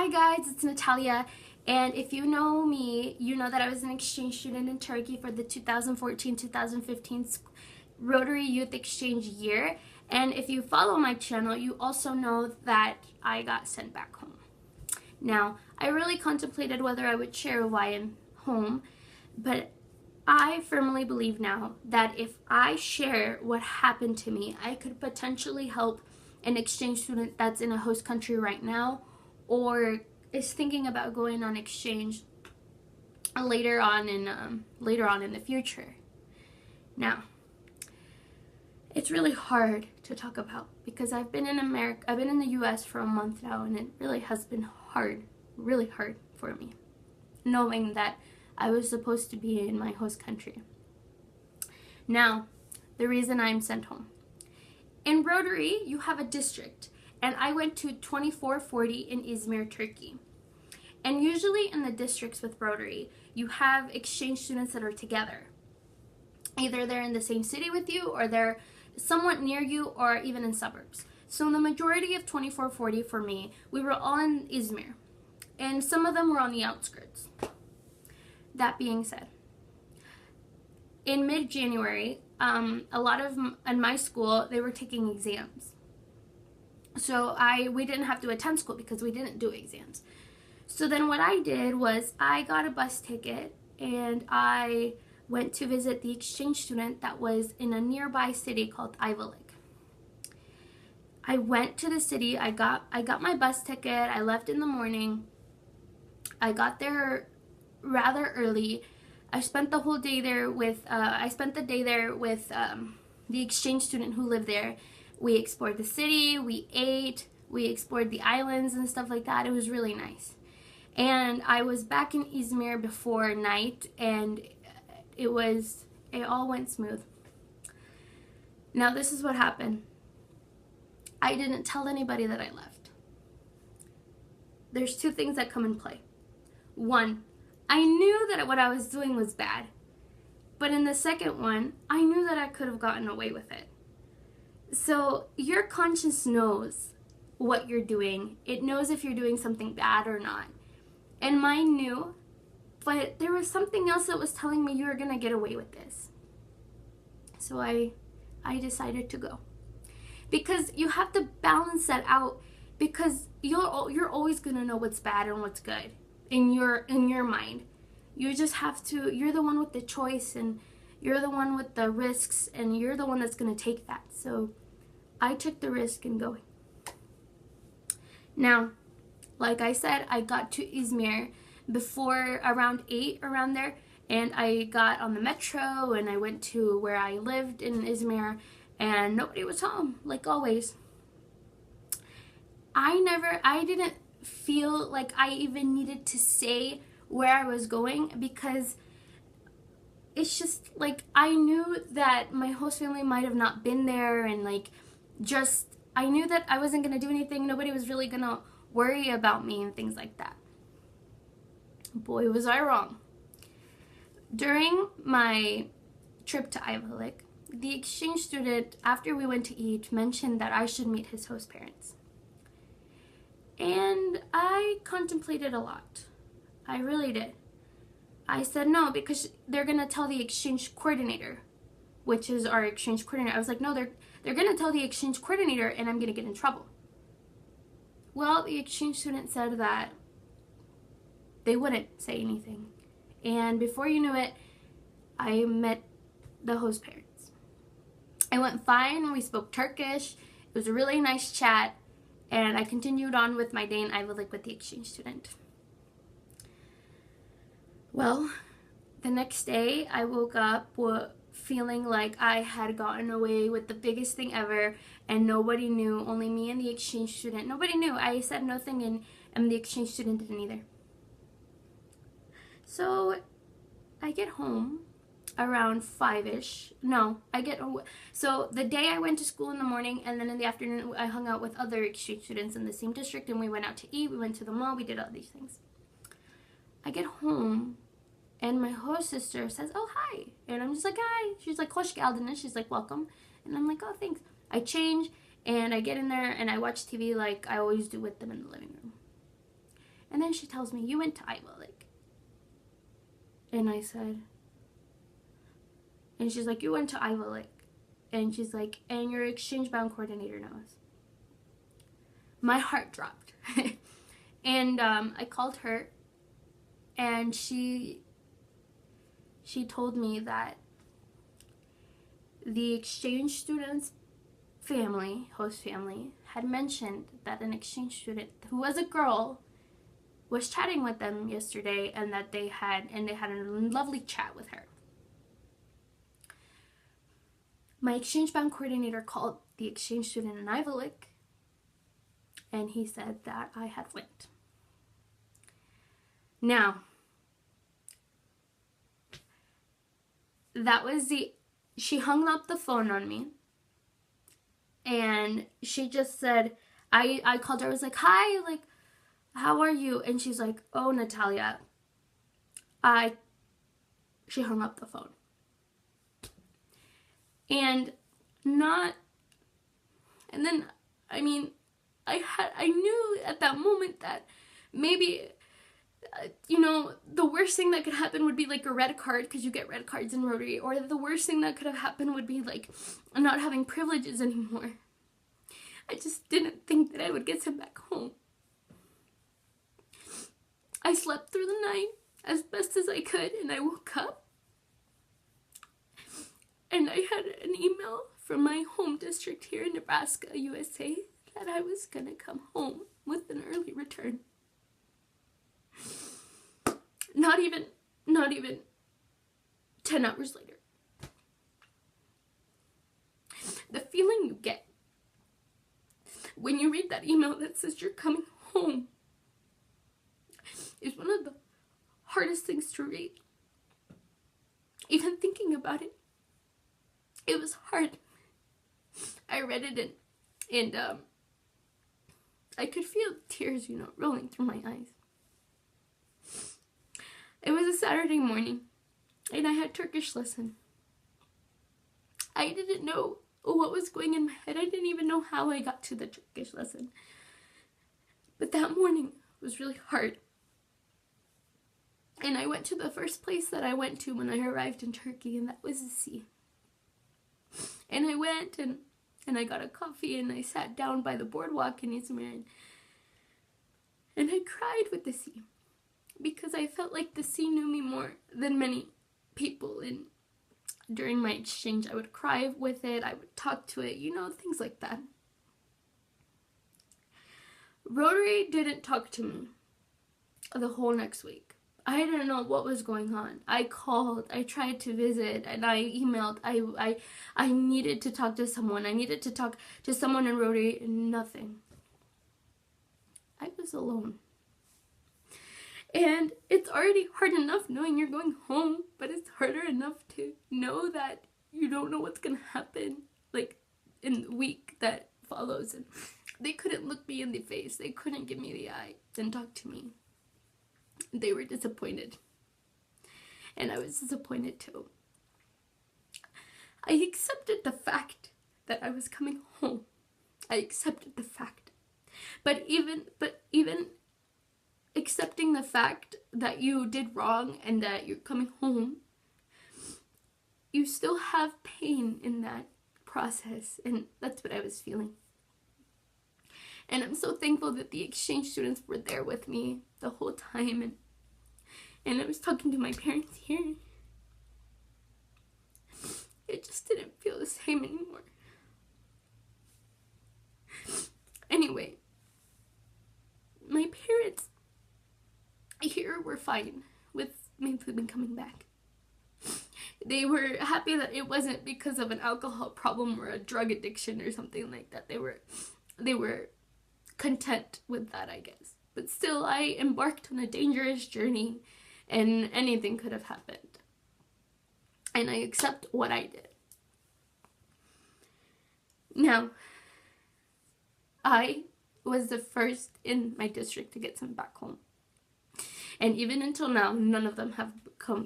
Hi guys, it's Natalia, and if you know me, you know that I was an exchange student in Turkey for the 2014-2015 Rotary Youth Exchange year, and if you follow my channel, you also know that I got sent back home. Now, I really contemplated whether I would share why I'm home, but I firmly believe now that if I share what happened to me, I could potentially help an exchange student that's in a host country right now or is thinking about going on exchange later on in the future. Now, it's really hard to talk about because I've been in the US for a month now, and it really has been really hard for me, knowing that I was supposed to be in my host country. Now, the reason I'm sent home. In Rotary, you have a district, and I went to 2440 in Izmir, Turkey. And usually in the districts with Rotary, you have exchange students that are together. Either they're in the same city with you, or they're somewhat near you, or even in suburbs. So in the majority of 2440 for me, we were all in Izmir, and some of them were on the outskirts. That being said, in mid-January, a lot of in my school, they were taking exams. So we didn't have to attend school because we didn't do exams. So then what I did was I got a bus ticket and I went to visit the exchange student that was in a nearby city called Ayvalık. I went to the city, I got my bus ticket, I left in the morning. I got there rather early. I spent the whole day there with the exchange student who lived there. We explored the city, we ate, we explored the islands and stuff like that. It was really nice. And I was back in Izmir before night, and it all went smooth. Now this is what happened. I didn't tell anybody that I left. There's two things that come in play. One, I knew that what I was doing was bad. But in the second one, I knew that I could have gotten away with it. So your conscience knows what you're doing. It knows if you're doing something bad or not. And mine knew, but there was something else that was telling me you were going to get away with this. So I decided to go. Because you have to balance that out, because you're always going to know what's bad and what's good. In your mind, you just have to, you're the one with the choice, and you're the one with the risks, and you're the one that's going to take that. So I took the risk in going. Now, like I said, I got to Izmir before around 8, around there, and I got on the metro and I went to where I lived in Izmir, and nobody was home, like always. I didn't feel like I even needed to say where I was going, because it's just like I knew that my host family might have not been there, and I knew that I wasn't going to do anything. Nobody was really going to worry about me and things like that. Boy, was I wrong. During my trip to Ayvalık, the exchange student, after we went to eat, mentioned that I should meet his host parents. And I contemplated a lot. I really did. I said no, because they're going to tell the exchange coordinator, which is our exchange coordinator. I was like, no, they're going to tell the exchange coordinator and I'm going to get in trouble. Well, the exchange student said that they wouldn't say anything. And before you knew it, I met the host parents. It went fine. We spoke Turkish. It was a really nice chat. And I continued on with my day in Ayvalık with the exchange student. Well, the next day I woke up feeling like I had gotten away with the biggest thing ever, and nobody knew, only me and the exchange student. Nobody knew. I said nothing, and the exchange student didn't either. So I get home around 5-ish. So the day I went to school in the morning, and then in the afternoon I hung out with other exchange students in the same district, and we went out to eat, we went to the mall, we did all these things. I get home, and my host sister says, oh, hi. And I'm just like, hi. She's like, hoş geldin. She's like, welcome. And I'm like, oh, thanks. I change, and I get in there, and I watch TV like I always do with them in the living room. then she tells me, you went to Iowa Lake. And I said, and she's like, you went to Iowa Lake. And she's like, and your exchange bound coordinator knows. My heart dropped. And I called her, and she told me that the exchange student's family, host family, had mentioned that an exchange student who was a girl was chatting with them yesterday, and that they had a lovely chat with her. My exchange bound coordinator called the exchange student in Iowa Lake, and he said that I had went. Now, she hung up the phone on me, and she just said, I called her, I was like, hi, like, how are you? And she's like, oh, Natalia, she hung up the phone. And then, I mean, I knew at that moment that maybe, the worst thing that could happen would be like a red card, because you get red cards in Rotary, or the worst thing that could have happened would be like not having privileges anymore. I just didn't think that I would get sent back home. I slept through the night as best as I could, and I woke up, and I had an email from my home district here in Nebraska, USA, that I was gonna come home with an early return. Not even 10 hours later. The feeling you get when you read that email that says you're coming home is one of the hardest things to read. Even thinking about it, it was hard. I read it and I could feel tears, rolling through my eyes. It was a Saturday morning, and I had Turkish lesson. I didn't know what was going in my head. I didn't even know how I got to the Turkish lesson. But that morning was really hard. And I went to the first place that I went to when I arrived in Turkey, and that was the sea. And I went and I got a coffee, and I sat down by the boardwalk in Izmir, and I cried with the sea, because I felt like the sea knew me more than many people. And during my exchange, I would cry with it, I would talk to it, things like that. Rotary didn't talk to me the whole next week. I didn't know what was going on. I called, I tried to visit, and I emailed. I needed to talk to someone. I needed to talk to someone in Rotary, and nothing. I was alone. And it's already hard enough knowing you're going home, but it's harder enough to know that you don't know what's going to happen, like, in the week that follows. And they couldn't look me in the face. They couldn't give me the eye and talk to me. They were disappointed. And I was disappointed too. I accepted the fact that I was coming home. I accepted the fact. But even accepting the fact that you did wrong and that you're coming home, you still have pain in that process, and that's what I was feeling. And I'm so thankful that the exchange students were there with me the whole time, and I was talking to my parents here. It just didn't feel the same anymore. Anyway, my parents here were fine with me coming back. They were happy that it wasn't because of an alcohol problem or a drug addiction or something like that. They were content with that, I guess. But still, I embarked on a dangerous journey, and anything could have happened. And I accept what I did. Now, I was the first in my district to get sent back home. And even until now, none of them have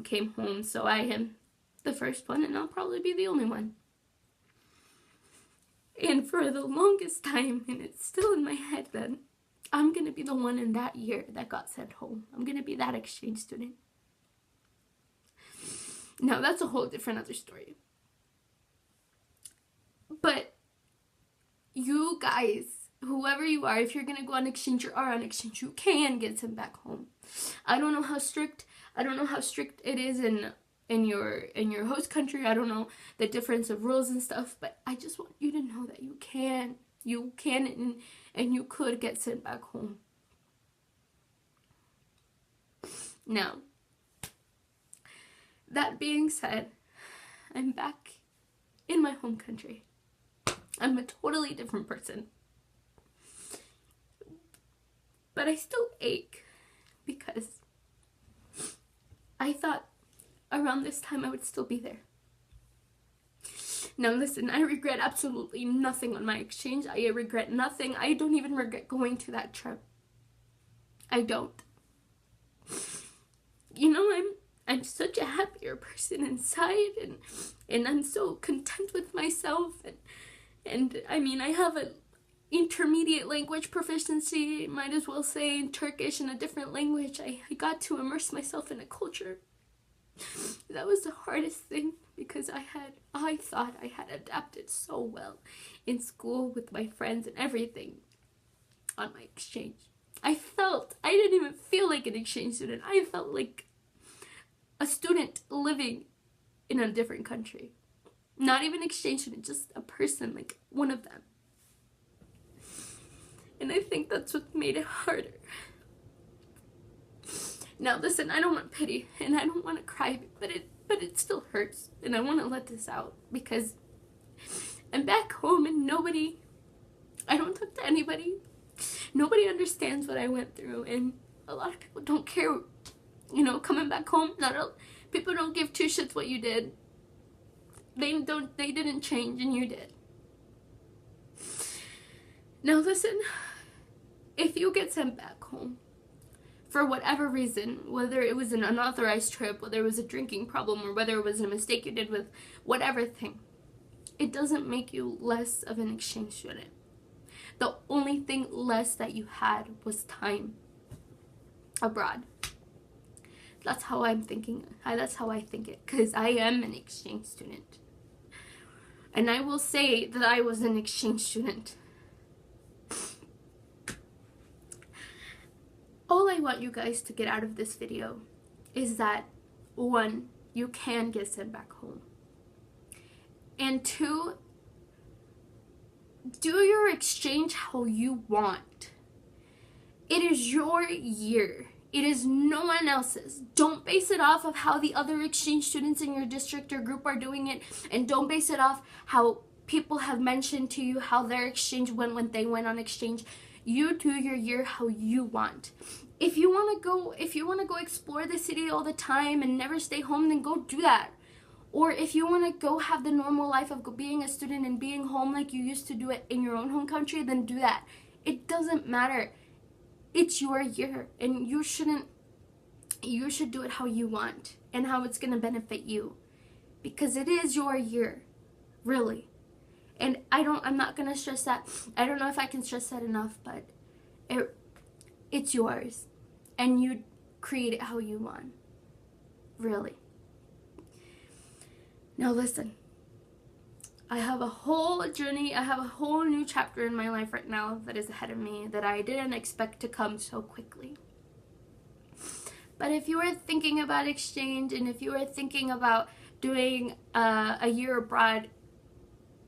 came home, so I am the first one, and I'll probably be the only one. And for the longest time, and it's still in my head, then I'm going to be the one in that year that got sent home. I'm going to be that exchange student. Now, that's a whole different other story. But you guys, whoever you are, if you're going to go on exchange or are on exchange, you can get sent back home. I don't know how strict it is in your host country. I don't know the difference of rules and stuff, but I just want you to know that you can and you could get sent back home. Now, that being said, I'm back in my home country. I'm a totally different person. But I still ache because I thought around this time I would still be there. Now listen, I regret absolutely nothing on my exchange. I regret nothing. I don't even regret going to that trip. I don't. You know, I'm such a happier person inside, and I'm so content with myself, and I mean, I have a intermediate language proficiency, might as well say, in Turkish, in a different language. I got to immerse myself in a culture. That was the hardest thing, because I thought I had adapted so well in school with my friends and everything on my exchange. I didn't even feel like an exchange student. I felt like a student living in a different country. Not even exchange student, just a person, like one of them. And I think that's what made it harder. Now listen, I don't want pity and I don't want to cry, but it still hurts, and I want to let this out because I'm back home and I don't talk to anybody. Nobody understands what I went through, and a lot of people don't care. You know, coming back home, people don't give two shits what you did. They didn't change, and you did. Now listen, if you get sent back home for whatever reason, whether it was an unauthorized trip, whether it was a drinking problem, or whether it was a mistake you did with whatever thing, it doesn't make you less of an exchange student. The only thing less that you had was time abroad. That's how I'm thinking. That's how I think it, because I am an exchange student. And I will say that I was an exchange student. All I want you guys to get out of this video is that, 1, you can get sent back home. And 2, do your exchange how you want. It is your year. It is no one else's. Don't base it off of how the other exchange students in your district or group are doing it, and don't base it off how people have mentioned to you how their exchange went when they went on exchange. You do your year how you want. If you want to go explore the city all the time and never stay home, then go do that. Or if you want to go have the normal life of being a student and being home like you used to do it in your own home country, then do that. It doesn't matter. It's your year, and you should do it how you want and how it's going to benefit you, because it is your year, really. And I'm not going to stress that. I don't know if I can stress that enough, but it's yours, and you create it how you want, really. Now listen, I have a whole journey, I have a whole new chapter in my life right now that is ahead of me that I didn't expect to come so quickly. But if you are thinking about exchange, and if you are thinking about doing a year abroad,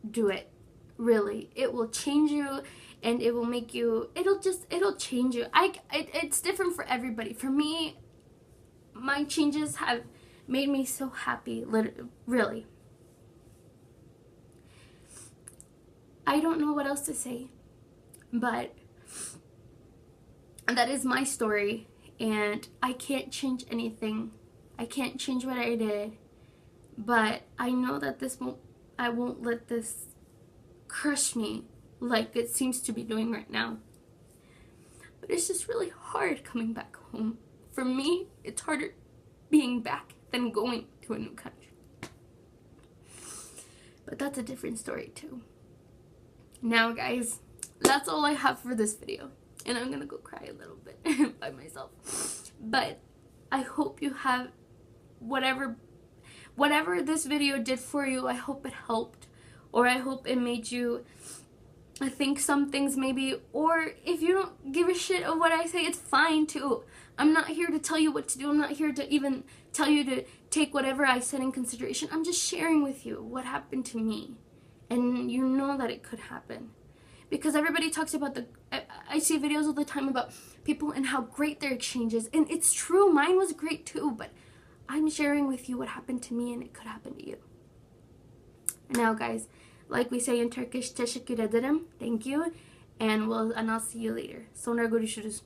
do it. Really, it will change you, and it will make you, it'll change you. It's different for everybody. For me, my changes have made me so happy, really. I don't know what else to say, but that is my story, and I can't change anything. I can't change what I did, but I know that I won't let this crush me like it seems to be doing right now. But it's just really hard coming back home. For me, it's harder being back than going to a new country. But that's a different story too. Now guys, that's all I have for this video. And I'm gonna go cry a little bit by myself. But I hope you have whatever this video did for you. I hope it helped, or I hope it made you think some things maybe. Or if you don't give a shit of what I say, it's fine too. I'm not here to tell you what to do. I'm not here to even tell you to take whatever I said in consideration. I'm just sharing with you what happened to me, and you know that it could happen. Because everybody talks about I see videos all the time about people and how great their exchange is. And it's true, mine was great too, but I'm sharing with you what happened to me, and it could happen to you. Now guys, like we say in Turkish, teşekkür ederim, thank you, and I'll see you later. Sonra görüşürüz.